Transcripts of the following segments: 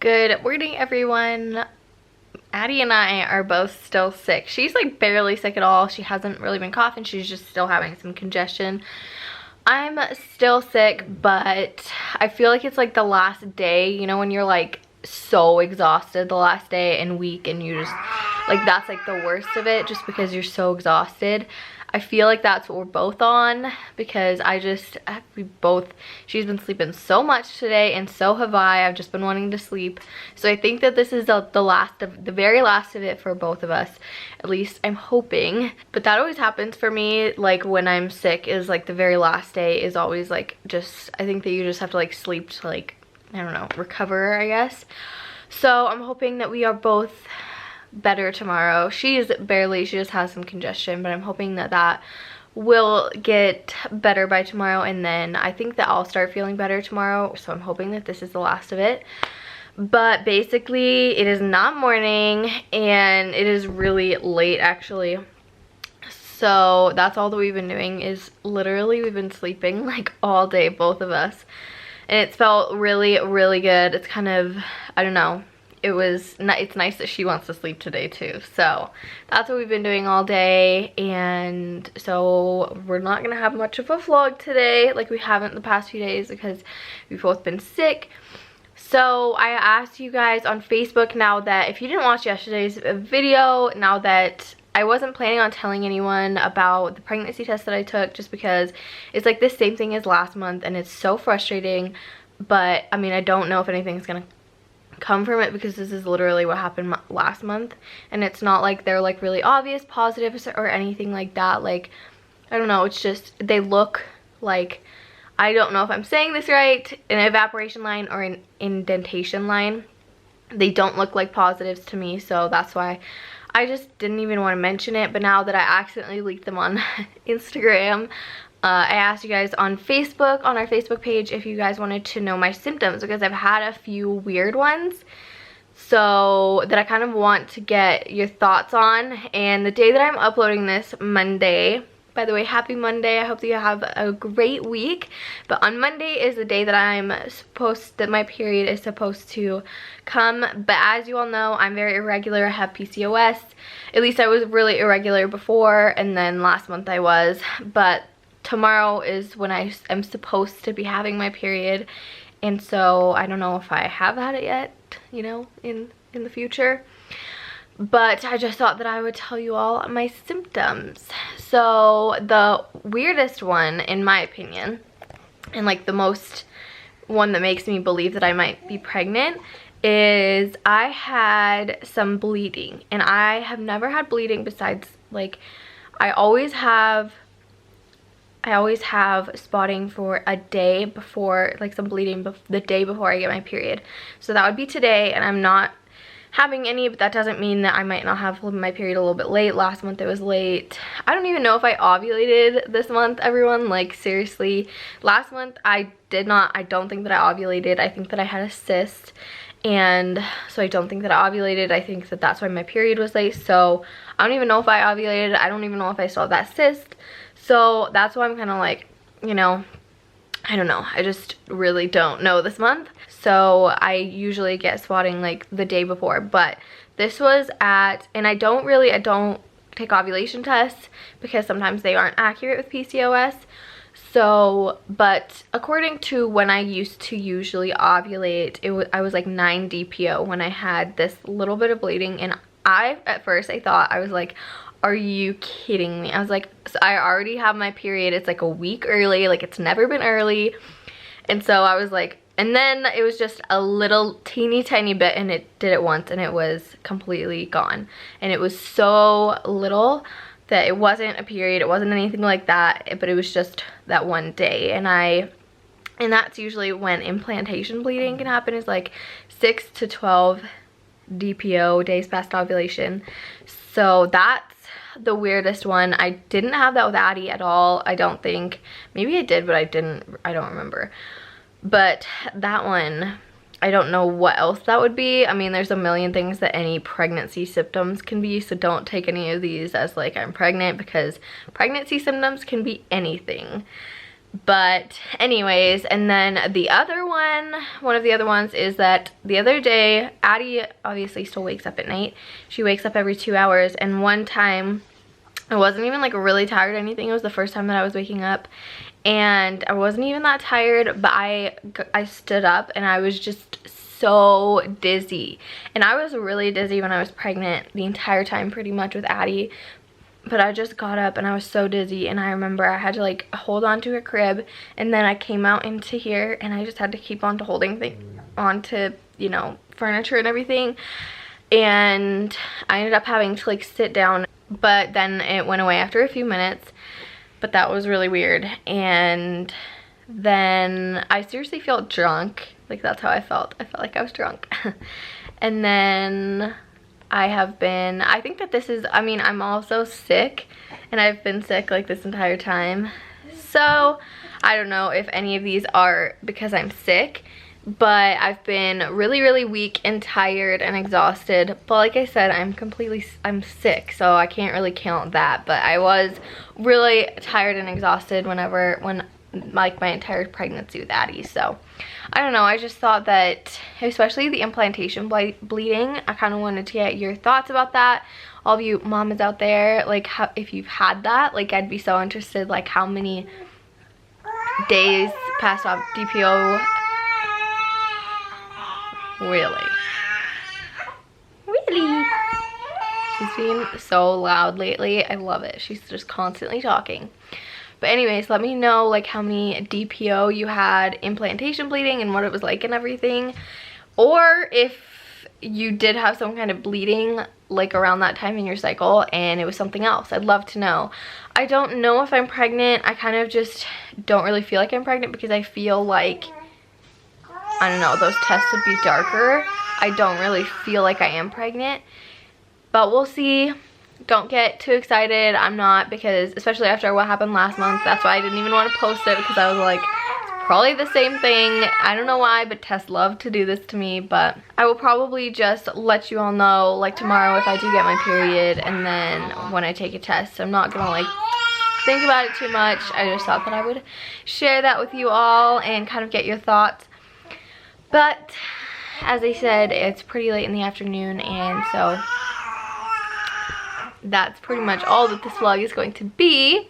Good morning, everyone. Addie and I are both still sick. She's like barely sick at all. She hasn't really been coughing. She's just still having some congestion. I'm still sick, but I feel like it's like the last day, you know, when you're like so exhausted the last day and week, and you just like, that's like the worst of it, just because you're so exhausted. I feel like that's what we're both on, because she's been sleeping so much today, and so have I. I've just been wanting to sleep. So I think that this is the very last of it for both of us. At least I'm hoping. But that always happens for me, like when I'm sick, is like the very last day is always like I think that you just have to like sleep to like, I don't know, recover, I guess. So I'm hoping that we are both better tomorrow. She just has some congestion, but I'm hoping that that will get better by tomorrow, and then I think that I'll start feeling better tomorrow. So I'm hoping that this is the last of it. But basically it is not morning, and it is really late actually. So that's all that we've been doing, is literally we've been sleeping like all day, both of us, and it's felt really, really good. It's kind of, I don't know, it's nice that she wants to sleep today too. So that's what we've been doing all day, and so we're not gonna have much of a vlog today like we haven't the past few days, because we've both been sick. So I asked you guys on Facebook, now that if you didn't watch yesterday's video, now that I wasn't planning on telling anyone about the pregnancy test that I took, just because it's like the same thing as last month, and it's so frustrating. But I mean, I don't know if anything's gonna come from it, because this is literally what happened last month, and it's not like they're like really obvious positives or anything like that. Like, I don't know, it's just they look like, I don't know if I'm saying this right, an evaporation line or an indentation line. They don't look like positives to me, so that's why I just didn't even want to mention it. But now that I accidentally leaked them on Instagram, I asked you guys on Facebook, on our Facebook page, if you guys wanted to know my symptoms, because I've had a few weird ones, so that I kind of want to get your thoughts on. And the day that I'm uploading this, Monday, by the way, happy Monday, I hope that you have a great week. But on Monday is the day that my period is supposed to come. But as you all know, I'm very irregular. I have PCOS. At least I was really irregular before, and then last month I was. But tomorrow is when I am supposed to be having my period, and so I don't know if I have had it yet, you know, in the future. But I just thought that I would tell you all my symptoms. So the weirdest one, in my opinion, and like the most one that makes me believe that I might be pregnant, is I had some bleeding. And I have never had bleeding besides, like, I always have spotting for a day before, like some bleeding the day before I get my period. So that would be today, and I'm not having any, but that doesn't mean that I might not have my period a little bit late. Last month it was late. I don't even know if I ovulated this month, everyone. Like, seriously, last month I don't think that I ovulated. I think that I had a cyst, and so I don't think that I ovulated. I think that that's why my period was late. So I don't even know if I ovulated. I don't even know if I still have that cyst. So that's why I'm kind of like, you know, I don't know. I just really don't know this month. So I usually get spotting like the day before. But this was and I don't take ovulation tests, because sometimes they aren't accurate with PCOS. So, but according to when I used to usually ovulate, I was like 9 DPO when I had this little bit of bleeding. And at first I thought, I was like, are you kidding me? I was like, so I already have my period. It's like a week early. Like, it's never been early. And so I was like, and then it was just a little teeny tiny bit, and it did it once, and it was completely gone. And it was so little that it wasn't a period. It wasn't anything like that, but it was just that one day. And that's usually when implantation bleeding can happen, is like 6 to 12 DPO, days past ovulation. So that's the weirdest one. I didn't have that with Addie at all, I don't think. Maybe I did, but I don't remember. But that one, I don't know what else that would be. I mean, there's a million things that any pregnancy symptoms can be, so don't take any of these as like I'm pregnant, because pregnancy symptoms can be anything. But anyways, and then the other one of the other ones is that the other day, Addie obviously still wakes up at night. She wakes up every 2 hours, and one time I wasn't even like really tired or anything. It was the first time that I was waking up, and I wasn't even that tired, but I stood up and I was just so dizzy. And I was really dizzy when I was pregnant the entire time pretty much with Addie. But I just got up and I was so dizzy, and I remember I had to like hold on to her crib, and then I came out into here and I just had to keep on to holding onto, you know, furniture and everything. And I ended up having to like sit down, but then it went away after a few minutes. But that was really weird. And then I seriously felt drunk. Like, that's how I felt. I felt like I was drunk. And then I think that this is, I mean, I'm also sick, and I've been sick like this entire time. So I don't know if any of these are because I'm sick, but I've been really, really weak and tired and exhausted. But like I said, I'm sick, so I can't really count that. But I was really tired and exhausted when like my entire pregnancy with Addie. So I don't know, I just thought that, especially the implantation bleeding, I kind of wanted to get your thoughts about that. All of you mamas out there, like, if you've had that, like, I'd be so interested, like, how many days past off DPO. Really? She's being so loud lately. I love it. She's just constantly talking. But anyways, let me know like how many DPO you had, implantation bleeding, and what it was like and everything. Or if you did have some kind of bleeding like around that time in your cycle and it was something else. I'd love to know. I don't know if I'm pregnant. I kind of just don't really feel like I'm pregnant because I feel like, I don't know, those tests would be darker. I don't really feel like I am pregnant. But we'll see. Don't get too excited. I'm not, because especially after what happened last month, that's why I didn't even want to post it, because I was like, it's probably the same thing. I don't know why, but Tess loved to do this to me. But I will probably just let you all know like tomorrow if I do get my period, and then when I take a test. I'm not gonna like think about it too much. I just thought that I would share that with you all and kind of get your thoughts. But as I said, it's pretty late in the afternoon, and so that's pretty much all that this vlog is going to be.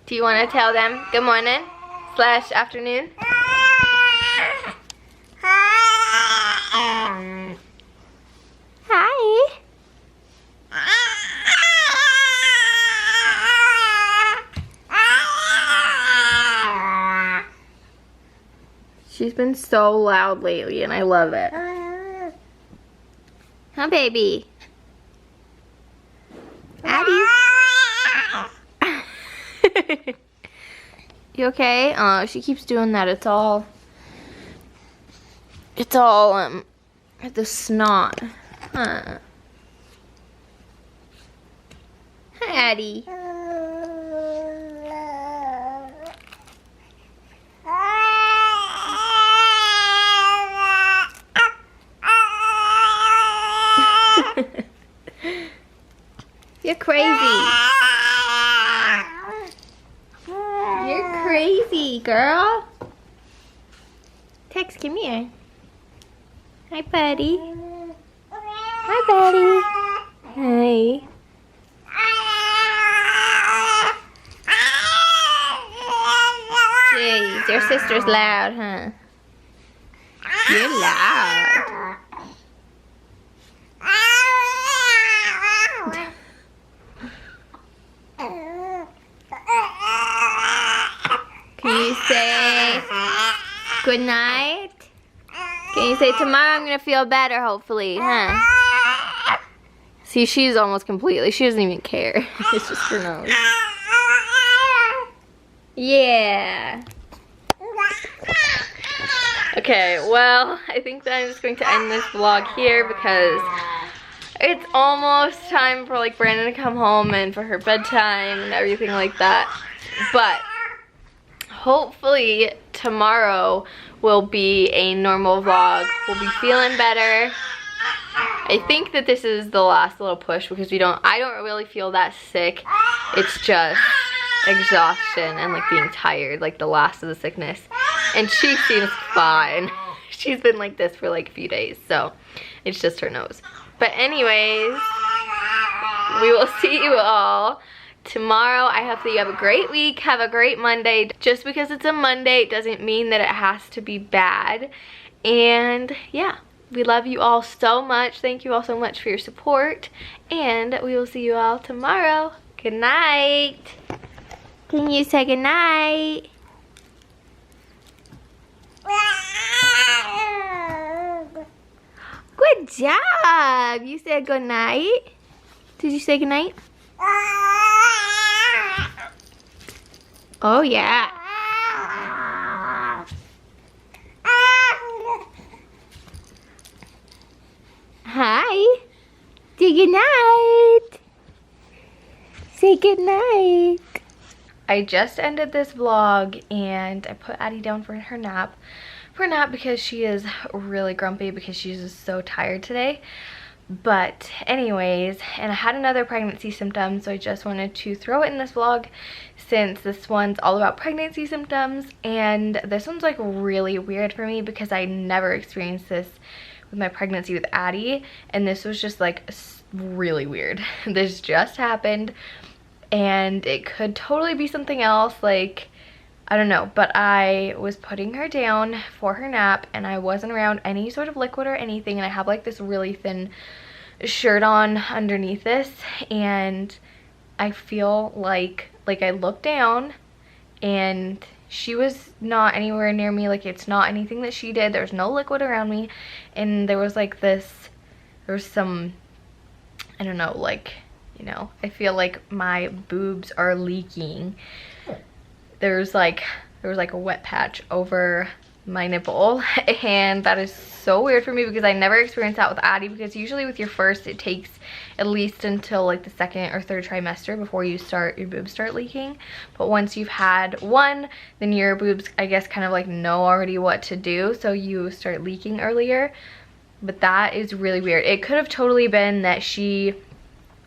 Do you want to tell them good morning / afternoon? Hi. She's been so loud lately, and I love it. Huh, baby? Addie? You okay? Oh, she keeps doing that. It's all the snot. Huh. Hi, Addie. You're crazy. You're crazy, girl. Tex, come here. Hi, buddy. Hi, buddy. Hi. Jeez, your sister's loud, huh? You're loud. Can you say good night? Can you say tomorrow I'm gonna feel better, hopefully, huh? See, she's almost completely, she doesn't even care. It's just her nose. Yeah. Okay, well, I think that I'm just going to end this vlog here because it's almost time for like Brandon to come home and for her bedtime and everything like that. But hopefully tomorrow will be a normal vlog. We'll be feeling better I think that this is the last little push because I don't really feel that sick. It's just exhaustion and like being tired, like the last of the sickness. And she seems fine. She's been like this for like a few days, so it's just her nose. But anyways, we will see you all tomorrow. I hope that you have a great week, have a great Monday. Just because it's a Monday doesn't mean that it has to be bad. And yeah, we love you all so much. Thank you all so much for your support, and we will see you all tomorrow. Good night. Can you say good night? Good job. You said good night. Did you say good night? Oh yeah. Hi. Say good night. Say good night. I just ended this vlog and I put Addie down for her nap. Because she is really grumpy because she's just so tired today. But anyways, and I had another pregnancy symptom, so I just wanted to throw it in this vlog since this one's all about pregnancy symptoms. And this one's like really weird for me because I never experienced this with my pregnancy with Addie, and this was just like really weird. This just happened, and it could totally be something else, like I don't know, but I was putting her down for her nap and I wasn't around any sort of liquid or anything, and I have like this really thin shirt on underneath this, and I feel like I looked down and she was not anywhere near me. Like, it's not anything that she did. There's no liquid around me, and there was like this, there was some, I don't know, like, you know, I feel like my boobs are leaking. There was like a wet patch over my nipple, and that is so weird for me because I never experienced that with Addie, because usually with your first it takes at least until like the second or third trimester before your boobs start leaking. But once you've had one, then your boobs, I guess, kind of like know already what to do, so you start leaking earlier. But that is really weird. It could have totally been that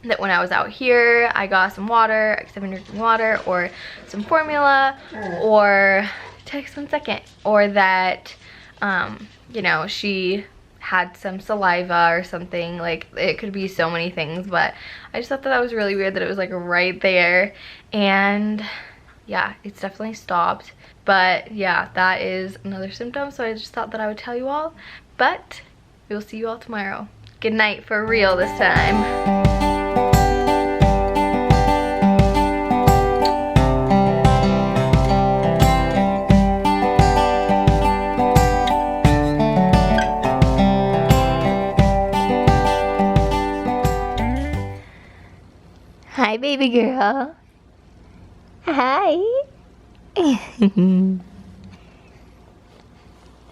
that when I was out here, I got some water, because I've been drinking water, or some formula, or, text 1 second, or that, you know, she had some saliva or something. Like, it could be so many things, but I just thought that was really weird that it was like right there. And yeah, it's definitely stopped. But yeah, that is another symptom, so I just thought that I would tell you all. But we'll see you all tomorrow. Good night for real this time. Hi, baby girl. Hi.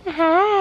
Hi.